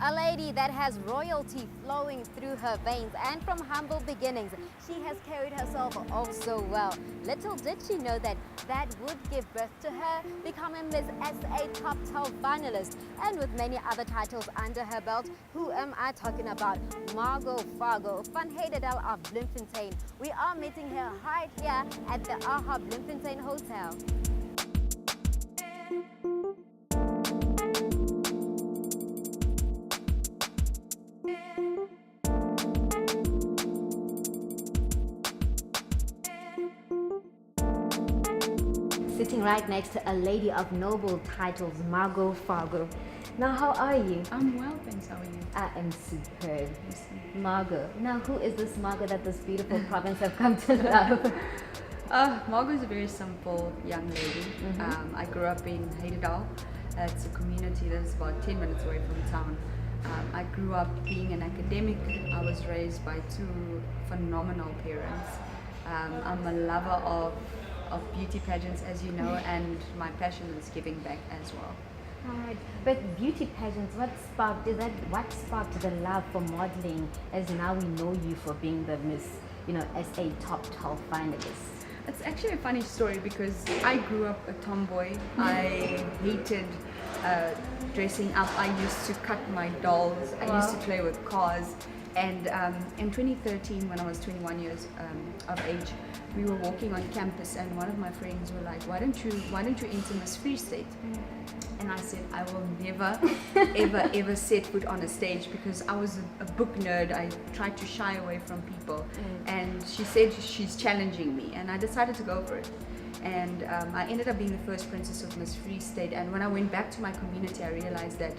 A lady that has royalty flowing through her veins, and from humble beginnings, she has carried herself oh so well. Little did she know that that would give birth to her becoming Miss SA Top 12 finalist, and with many other titles under her belt. Who am I talking about? Margo Fargo van Heidedal of Bloemfontein. We are meeting her right here at the AHA Bloemfontein Hotel. Sitting right next to a lady of noble titles, Margo Fargo. Now, how are you? I'm well, thanks. How are you? I am superb. Margo. Now, who is this Margo that this beautiful province have come to love? Margo is a very simple young lady. I grew up in Heidedal. It's a community that's about 10 minutes away from town. I grew up being an academic. I was raised by two phenomenal parents. I'm a lover of beauty pageants, as you know, and my passion is giving back as well. Right. But beauty pageants, what sparked the love for modeling, as now we know you for being the Miss, SA Top 12 finalist? It's actually a funny story because I grew up a tomboy. I hated dressing up. I used to cut my dolls. I used to play with cars. And in 2013, when I was 21 years of age, we were walking on campus, and one of my friends were like, "Why don't you enter Miss Free State?" And I said, "I will never, ever set foot on a stage because I was a book nerd. I tried to shy away from people." And she said she's challenging me, and I decided to go for it. And I ended up being the first princess of Miss Free State. And when I went back to my community, I realized that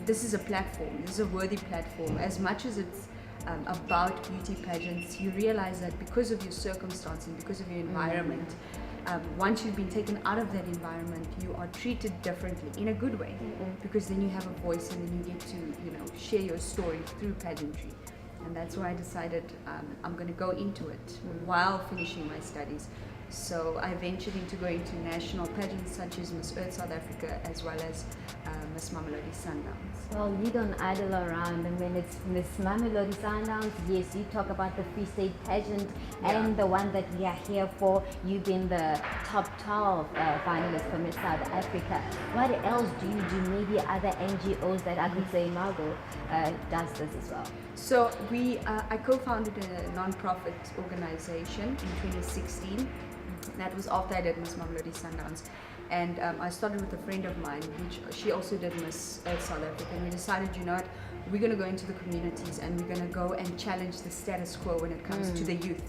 this is a platform. This is a worthy platform. As much as it's about beauty pageants, you realize that because of your circumstance and because of your environment, once you've been taken out of that environment, you are treated differently in a good way, because then you have a voice and then you get to share your story through pageantry. And that's why I decided I'm going to go into it while finishing my studies. So I ventured into going to national pageants such as Miss Earth South Africa, as well as Miss Mamelodi Sundowns. Well, you don't idle around. I mean, it's Miss Mamelodi Sundowns. Yes, you talk about the Free State pageant and the one that we are here for. You've been the top 12 finalist for Miss South Africa. What else do you do? Maybe other NGOs that I could say Margo does this as well. So I co-founded a non-profit organization in 2016. That was after I did Miss Mamelodi Sundowns. And I started with a friend of mine, which she also did Miss Earth South Africa. And we decided, we're going to go into the communities and we're going to go and challenge the status quo when it comes to the youth.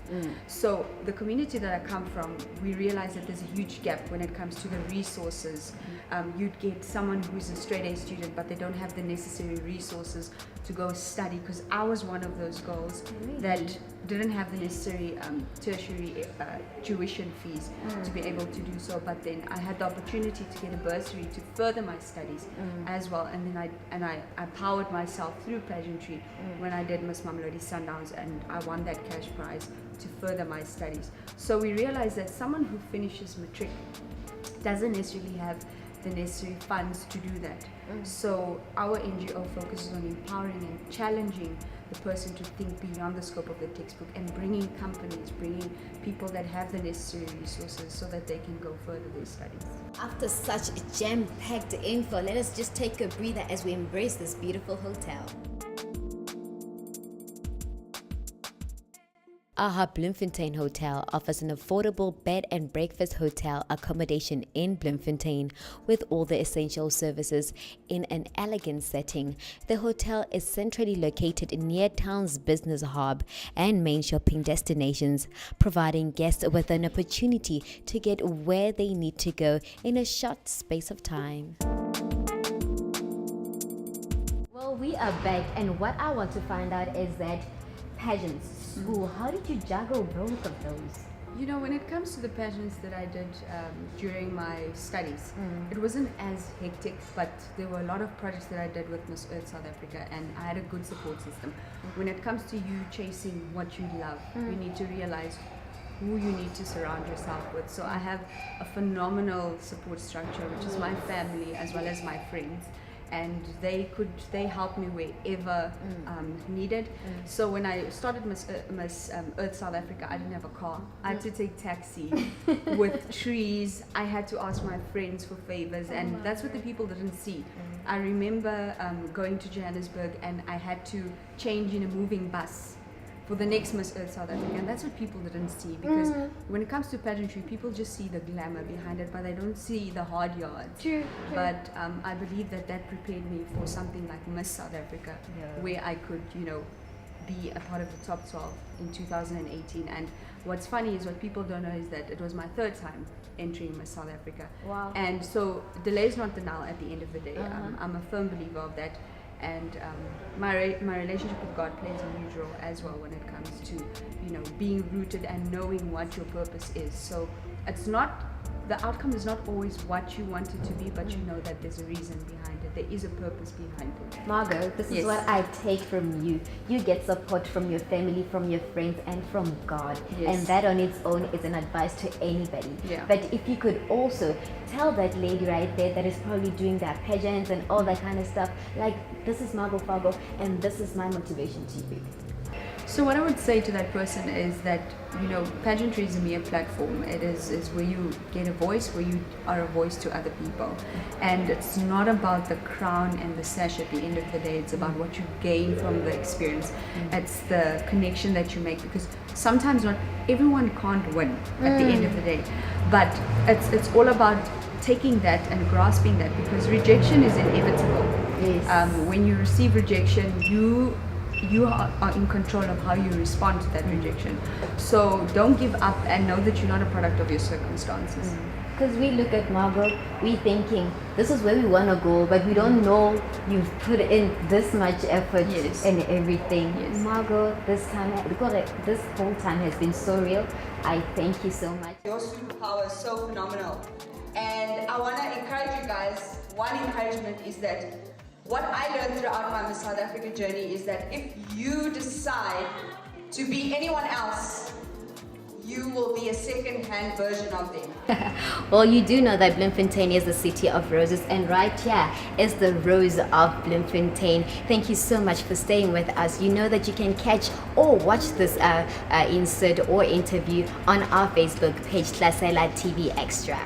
So the community that I come from, we realize that there's a huge gap when it comes to the resources. You'd get someone who's a straight A student, but they don't have the necessary resources to go study, because I was one of those girls that didn't have the necessary tertiary tuition fees to be able to do so. But then I had the opportunity to get a bursary to further my studies as well. And then I powered myself through pageantry when I did Miss Mamelodi Sundowns, and I won that cash prize to further my studies. So we realized that someone who finishes matric doesn't necessarily have the necessary funds to do that. So our NGO focuses on empowering and challenging the person to think beyond the scope of the textbook, and bringing companies, bringing people that have the necessary resources so that they can go further their studies. After such jam-packed info, let us just take a breather as we embrace this beautiful hotel. AHA Bloemfontein Hotel offers an affordable bed and breakfast hotel accommodation in Bloemfontein with all the essential services in an elegant setting. The hotel is centrally located near town's business hub and main shopping destinations, providing guests with an opportunity to get where they need to go in a short space of time. Well, we are back, and what I want to find out is that pageants, school, how did you juggle both of those? When it comes to the pageants that I did during my studies, it wasn't as hectic, but there were a lot of projects that I did with Miss Earth South Africa, and I had a good support system. When it comes to you chasing what you love, you need to realize who you need to surround yourself with. So I have a phenomenal support structure, which is my family as well as my friends. and they helped me wherever needed. So when I started Miss Earth South Africa, I didn't have a car. I had to take taxi with trees. I had to ask my friends for favors, and that's what the people didn't see. I remember going to Johannesburg, and I had to change in a moving bus for the next Miss Earth South Africa, and that's what people didn't see, because when it comes to pageantry, people just see the glamour behind it, but they don't see the hard yards. True. But I believe that prepared me for something like Miss South Africa, where I could, be a part of the top 12 in 2018. And what's funny is, what people don't know is that it was my third time entering Miss South Africa. Wow. And so delay is not denial at the end of the day. I'm a firm believer of that. And my relationship with God plays a huge role as well when it comes to being rooted and knowing what your purpose is. So it's not, the outcome is not always what you want it to be, but you know that there's a reason behind it. There is a purpose behind it. Margo, this is what I take from you. You get support from your family, from your friends, and from God. Yes. And that on its own is an advice to anybody. Yeah. But if you could also tell that lady right there that is probably doing that pageants and all that kind of stuff, like, this is Margo Fargo, and this is my motivation to you. So what I would say to that person is that, pageantry is a mere platform. It is where you get a voice, where you are a voice to other people. And it's not about the crown and the sash at the end of the day. It's about what you gain from the experience. It's the connection that you make, because sometimes not everyone can't win at the end of the day. But it's all about taking that and grasping that, because rejection is inevitable. Yes. When you receive rejection, you are in control of how you respond to that rejection. So don't give up, and know that you're not a product of your circumstances. Because we look at Margo, we thinking this is where we want to go, but we don't know you've put in this much effort and everything. Yes. Margo, this whole time has been so real. I thank you so much. Your superpower is so phenomenal, and I want to encourage you guys. One encouragement is that what I learned throughout my Miss South Africa journey is that if you decide to be anyone else, you will be a second-hand version of them. Well, you do know that Bloemfontein is the city of roses, and right here is the rose of Bloemfontein. Thank you so much for staying with us. You know that you can catch or watch this insert or interview on our Facebook page, Tlasela TV Extra.